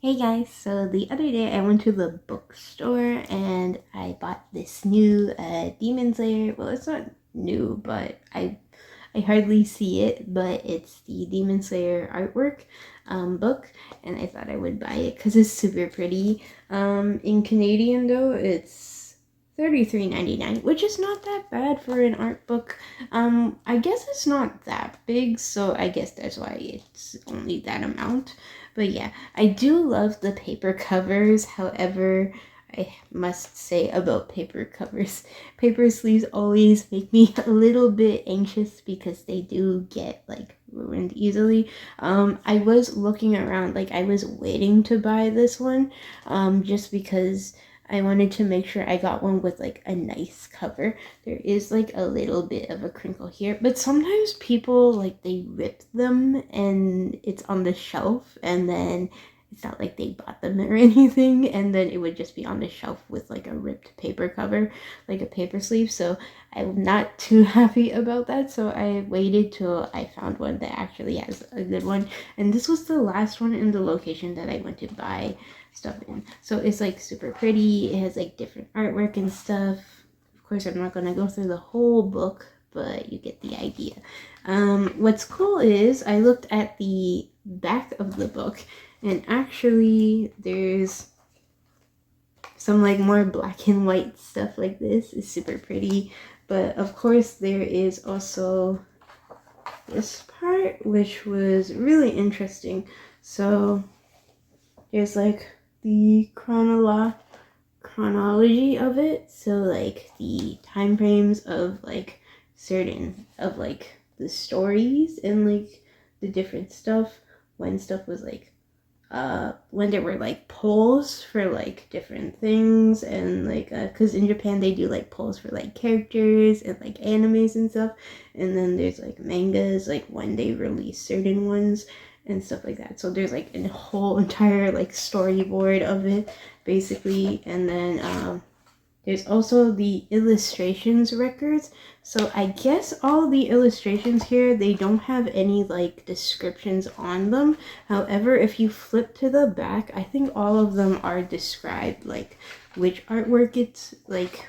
Hey guys, so the other day I went to the bookstore and I bought this new Demon Slayer. Well, it's not new, but I hardly see it, but it's the Demon Slayer artwork book, and I thought I would buy it because it's super pretty. In Canadian though, it's $33.99, which is not that bad for an art book. I guess it's not that big, so I guess that's why it's only that amount. But yeah, I do love the paper covers. However, I must say about paper covers, paper sleeves always make me a little bit anxious because they do get like ruined easily. I was looking around, like I was waiting to buy this one, just because I wanted to make sure I got one with like a nice cover. There is like a little bit of a crinkle here, but sometimes people like they rip them and it's on the shelf, and then it's not like they bought them or anything, and then it would just be on the shelf with like a ripped paper cover, like a paper sleeve. So I'm not too happy about that, so I waited till I found one that actually has a good one, and this was the last one in the location that I went to buy stuff in. So it's like super pretty. It has like different artwork and stuff. Of course, I'm not gonna go through the whole book, but you get the idea. What's cool is I looked at the back of the book, and actually there's some like more black and white stuff like this. Is super pretty. But of course there is also this part which was really interesting. So there's like the chronology of it, so like the time frames of like certain of like the stories and like the different stuff, when stuff was like when there were like polls for like different things, and like because in Japan they do like polls for like characters and like animes and stuff, and then there's like mangas like when they release certain ones and stuff like that. So there's like a whole entire like storyboard of it basically, and then there's also the illustrations records. So I guess all the illustrations here, they don't have any like descriptions on them. However, if you flip to the back, I think all of them are described, like which artwork it's like,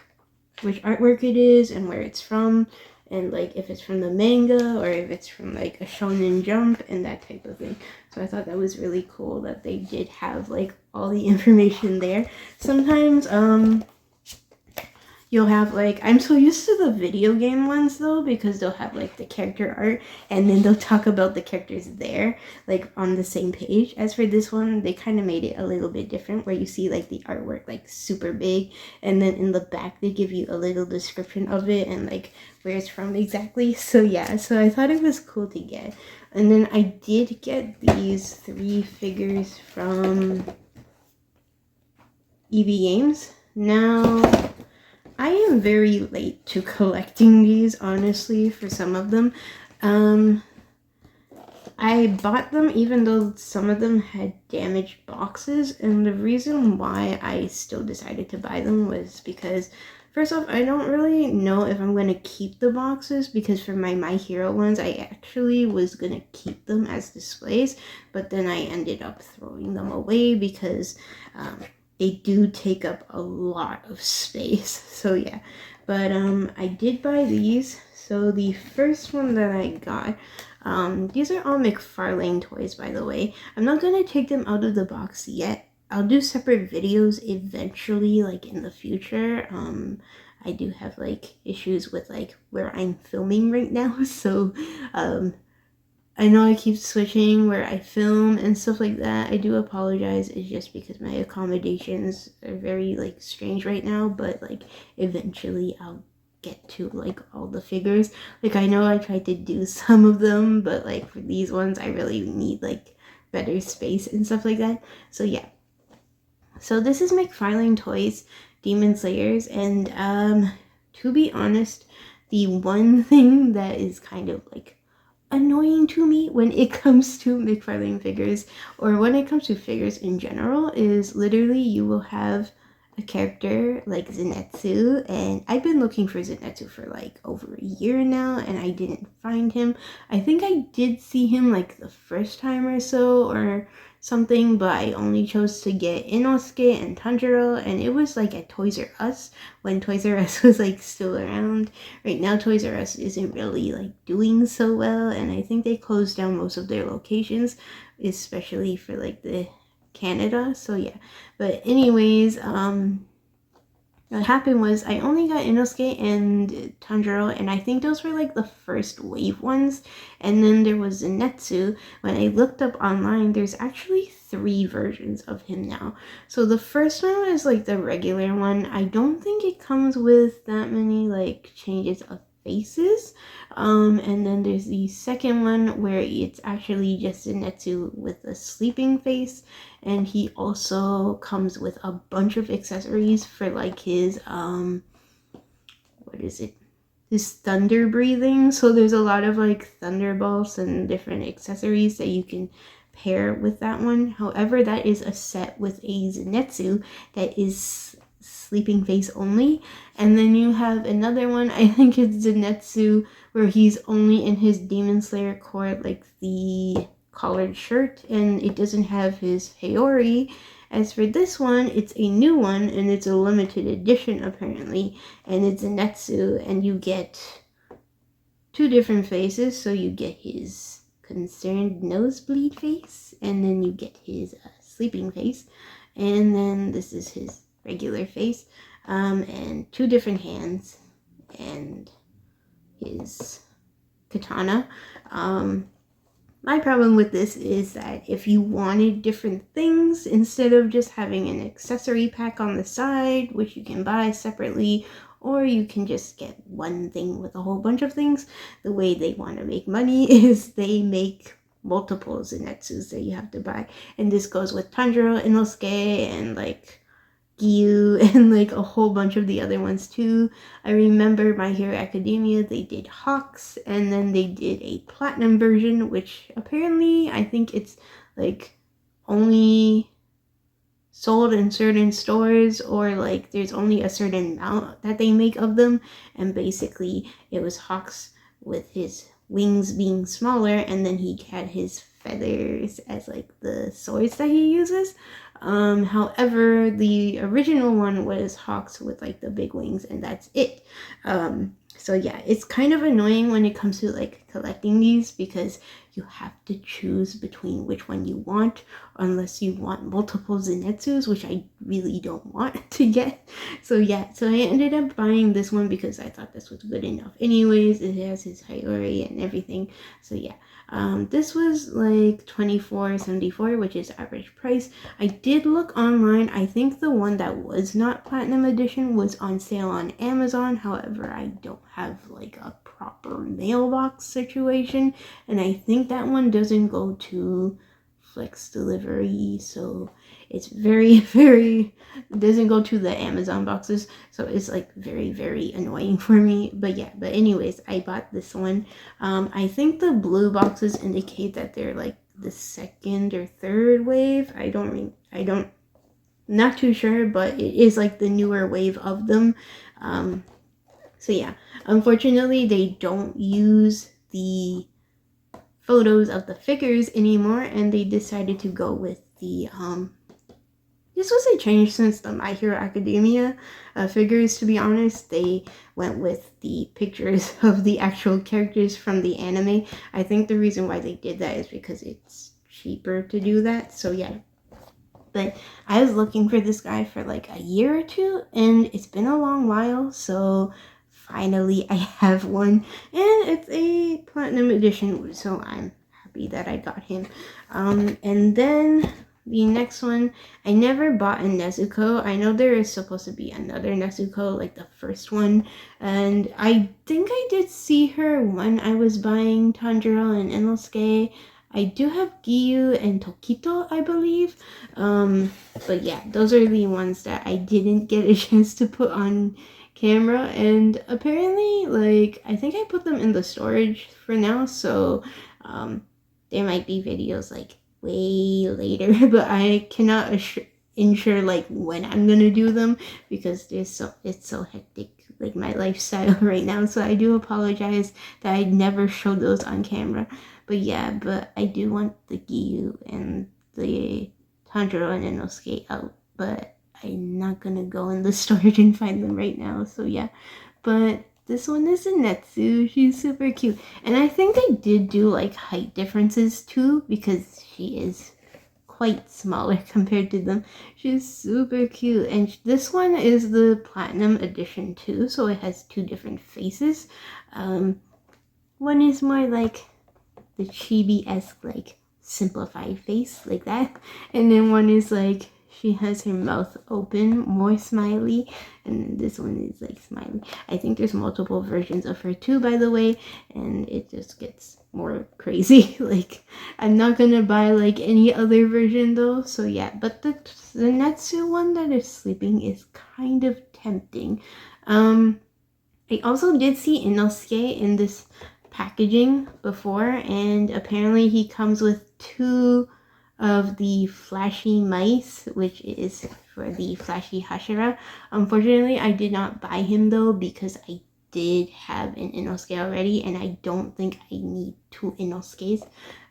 which artwork it is and where it's from, and like if it's from the manga or if it's from like a Shonen Jump and that type of thing. So I thought that was really cool that they did have like all the information there. Sometimes you'll have like, I'm so used to the video game ones though, because they'll have like the character art and then they'll talk about the characters there like on the same page. As for this one, they kind of made it a little bit different, where you see like the artwork like super big, and then in the back they give you a little description of it and like where it's from exactly. So yeah, so I thought it was cool to get. And then I did get these 3 figures from EB Games. Now I am very late to collecting these, honestly, for some of them. I bought them even though some of them had damaged boxes, and the reason why I still decided to buy them was because, first off, I don't really know if I'm going to keep the boxes, because for my Hero ones, I actually was going to keep them as displays, but then I ended up throwing them away because they do take up a lot of space. So yeah, but I did buy these. So the first one that I got, these are all McFarlane toys, by the way. I'm not gonna take them out of the box yet. I'll do separate videos eventually, like in the future. I do have like issues with like where I'm filming right now, so I know I keep switching where I film and stuff like that. I do apologize. It's just because my accommodations are very like strange right now, but like eventually I'll get to like all the figures. Like I know I tried to do some of them, but like for these ones I really need like better space and stuff like that. So yeah. So this is McFarlane Toys Demon Slayers, and to be honest, the one thing that is kind of like annoying to me when it comes to McFarlane figures, or when it comes to figures in general, is literally you will have a character like Zenitsu, and I've been looking for Zenitsu for like over a year now, and I didn't find him. I think I did see him like the first time or so or something, but I only chose to get Inosuke and Tanjiro, and it was like at Toys R Us when Toys R Us was like still around. Right now Toys R Us isn't really like doing so well, and I think they closed down most of their locations, especially for like the Canada. So yeah, but anyways, what happened was I only got Inosuke and Tanjiro, and I think those were like the first wave ones. And then there was Zenitsu. When I looked up online, there's actually 3 versions of him now. So the first one is like the regular one. I don't think it comes with that many like changes of faces. And then there's the second one where it's actually just Zenitsu with a sleeping face, and he also comes with a bunch of accessories for like his what is it, his thunder breathing. So there's a lot of like thunderbolts and different accessories that you can pair with that one. However, that is a set with a Zenitsu that is sleeping face only. And then you have another one, I think it's Zenitsu, where he's only in his Demon Slayer core, like the collared shirt, and it doesn't have his Haori. As for this one, it's a new one, and it's a limited edition apparently, and it's a Netsu, and you get 2 different faces. So you get his concerned nosebleed face, and then you get his sleeping face, and then this is his regular face, and 2 different hands, and his katana. My problem with this is that if you wanted different things, instead of just having an accessory pack on the side, which you can buy separately, or you can just get one thing with a whole bunch of things, the way they want to make money is they make multiple Zenitsus that you have to buy. And this goes with Tanjiro, Inosuke, and like Gyu, and like a whole bunch of the other ones too. I remember My Hero Academia, they did Hawks, and then they did a platinum version, which apparently I think it's like only sold in certain stores, or like there's only a certain amount that they make of them. And basically it was Hawks with his wings being smaller, and then he had his feathers as like the swords that he uses. However, the original one was Hawks with like the big wings, and that's it. So yeah, it's kind of annoying when it comes to like collecting these, because you have to choose between which one you want, unless you want multiple Zenitsus, which I really don't want to get. So yeah, so I ended up buying this one because I thought this was good enough. Anyways, it has his Haori and everything. So yeah, this was like $24.74, which is average price. I did look online. I think the one that was not platinum edition was on sale on Amazon. However, I don't have like a proper mailbox situation, and I think that one doesn't go to flex delivery, so it's very doesn't go to the Amazon boxes, so it's like very annoying for me. But yeah, but anyways, I bought this one. I think the blue boxes indicate that they're like the second or third wave. I don't not too sure, but it is like the newer wave of them. So yeah, unfortunately they don't use the photos of the figures anymore, and they decided to go with the this was a change since the My Hero Academia figures, to be honest. They went with the pictures of the actual characters from the anime. I think the reason why they did that is because it's cheaper to do that. So yeah, but I was looking for this guy for like a year or 2, and it's been a long while, so finally I have one, and it's a platinum edition, so I'm happy that I got him. And then the next one, I never bought a Nezuko. I know there is supposed to be another Nezuko, like the first one, and I think I did see her when I was buying Tanjiro and Inosuke. I do have Giyu and Tokito, I believe. But yeah, those are the ones that I didn't get a chance to put on camera, and apparently, like, I think I put them in the storage for now, so there might be videos like way later, but I cannot ensure like when I'm gonna do them, because it's so hectic, like my lifestyle right now. So I do apologize that I never showed those on camera. But yeah, but I do want the Giyu and the Tanjiro and Inosuke out, but I'm not gonna go in the storage and find them right now. So yeah, but this one is a Netsu. She's super cute, and I think they did do like height differences too, because she is quite smaller compared to them. She's super cute, and this one is the platinum edition too, so it has two different faces. One is more like the chibi-esque, like simplified face like that, and then one is like she has her mouth open, more smiley, and this one is like smiley. I think there's multiple versions of her too, by the way, and it just gets more crazy. Like, I'm not gonna buy like any other version though, so yeah. But the Netsu one that is sleeping is kind of tempting. I also did see Inosuke in this packaging before, and apparently he comes with two of the flashy mice, which is for the flashy Hashira. Unfortunately, I did not buy him though, because I did have an Inosuke already, and I don't think I need two Inosukes.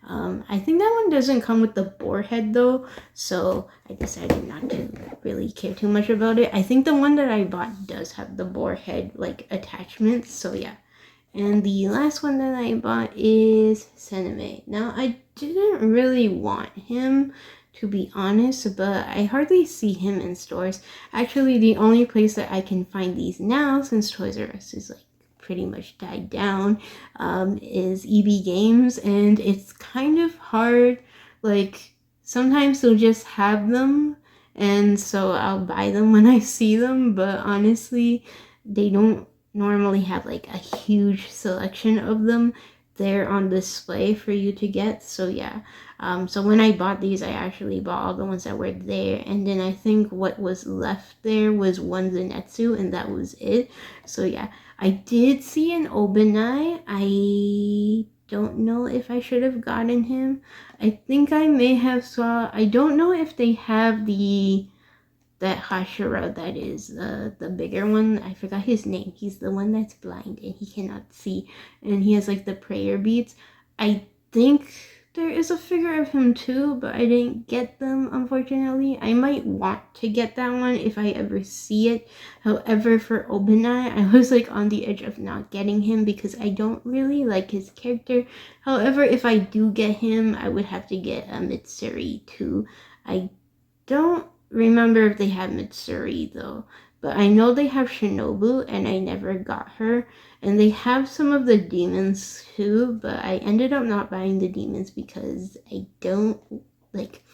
I think that one doesn't come with the boar head though, so I decided not to really care too much about it. I think the one that I bought does have the boar head like attachments, so yeah. And the last one that I bought is Senime. Now, I didn't really want him, to be honest, but I hardly see him in stores. Actually, the only place that I can find these now, since Toys R Us is like pretty much died down, is EB Games, and it's kind of hard. Like, sometimes they'll just have them, and so I'll buy them when I see them, but honestly, they don't normally have like a huge selection of them there on display for you to get. So yeah, so when I bought these, I actually bought all the ones that were there, and then I think what was left there was one Zenetsu, and that was it. So yeah, I did see an Obanai. I don't know if I should have gotten him. I think I may have saw, I don't know if they have that Hashira that is the bigger one. I forgot his name. He's the one that's blind and he cannot see, and he has like the prayer beads. I think there is a figure of him too, but I didn't get them, unfortunately. I might want to get that one if I ever see it. However, for Obanai, I was like on the edge of not getting him because I don't really like his character. However, if I do get him, I would have to get a Mitsuri too. I don't remember if they have Mitsuri though, but I know they have Shinobu, and I never got her. And they have some of the demons too, but I ended up not buying the demons because I don't like.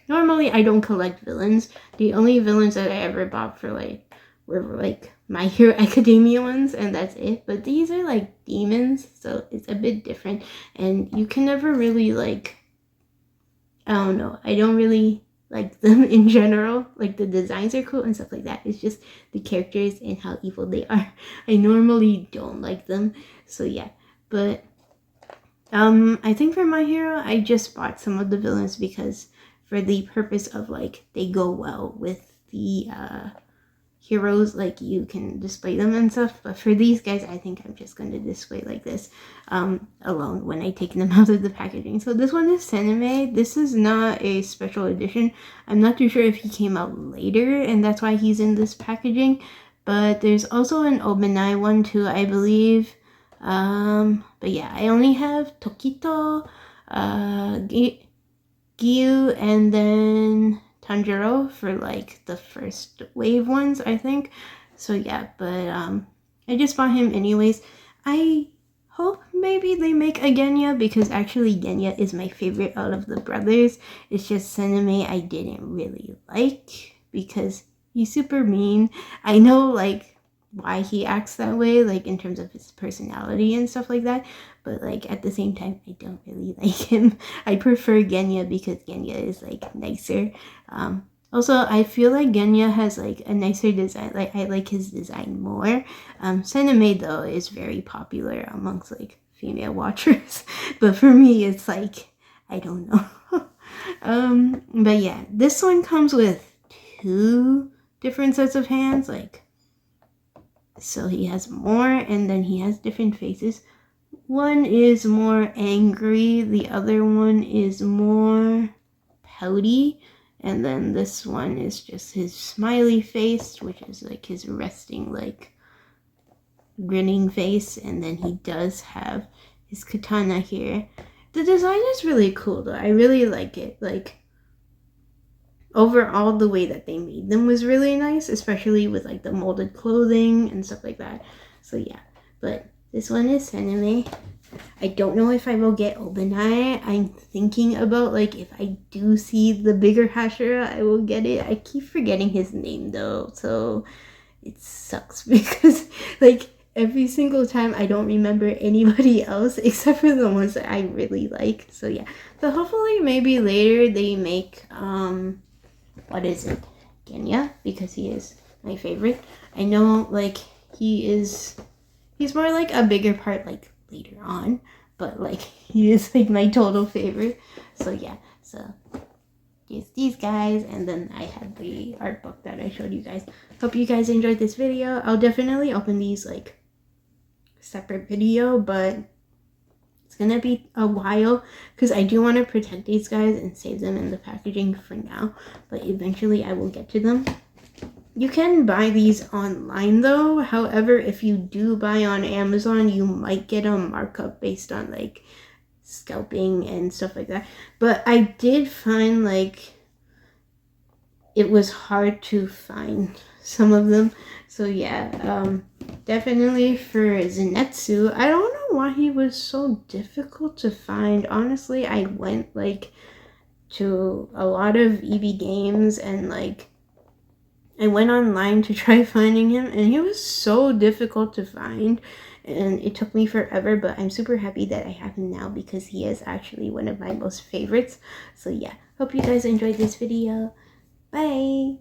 Normally, I don't collect villains. The only villains that I ever bought for like were like My Hero Academia ones, and that's it. But these are like demons, so it's a bit different, and you can never really like. I don't know. I don't really like them in general. Like, the designs are cool and stuff like that. It's just the characters and how evil they are. I normally don't like them. So yeah. But I think for My Hero, I just bought some of the villains because for the purpose of like they go well with the heroes, like you can display them and stuff. But for these guys, I think I'm just going to display like this alone when I take them out of the packaging. So this one is Senime. This is not a special edition. I'm not too sure if he came out later and that's why he's in this packaging, but there's also an Obanai one too, I believe. But yeah, I only have Tokito, Giyu, and then Tanjiro for like the first wave ones, I think. So yeah, but I just bought him anyways. I hope maybe they make a Genya, because actually Genya is my favorite out of the brothers. It's just Senime I didn't really like because he's super mean. I know like why he acts that way, like in terms of his personality and stuff like that, but like at the same time I don't really like him. I prefer Genya because Genya is like nicer. Also, I feel like Genya has like a nicer design. Like, I like his design more. Senime though is very popular amongst like female watchers, but for me it's like I don't know. But yeah, this one comes with two different sets of hands, like, so he has more, and then he has different faces. One is more angry, the other one is more pouty, and then this one is just his smiley face, which is like his resting, like, grinning face, and then he does have his katana here. The design is really cool though. I really like it. Like, overall, the way that they made them was really nice, especially with like the molded clothing and stuff like that. So yeah, but this one is anime. I don't know if I will get Obanai. I'm thinking about, like, if I do see the bigger Hashira, I will get it. I keep forgetting his name though, so it sucks because, like, every single time I don't remember anybody else except for the ones that I really like. So yeah, so hopefully maybe later they make what is it, Genya, because he is my favorite. I know, like, he's more like a bigger part, like, later on, but like, he is like my total favorite. So yeah, so here's these guys, and then I had the art book that I showed you guys. Hope you guys enjoyed this video. I'll definitely open these like separate video, but it's gonna be a while because I do want to protect these guys and save them in the packaging for now, but eventually I will get to them. You can buy these online though. However, if you do buy on Amazon, you might get a markup based on like scalping and stuff like that. But I did find like it was hard to find some of them. So yeah, definitely for Zenitsu. I don't know why he was so difficult to find. Honestly, I went like to a lot of EB games and like I went online to try finding him, and he was so difficult to find, and it took me forever, but I'm super happy that I have him now because he is actually one of my most favorites. So yeah, hope you guys enjoyed this video. Bye!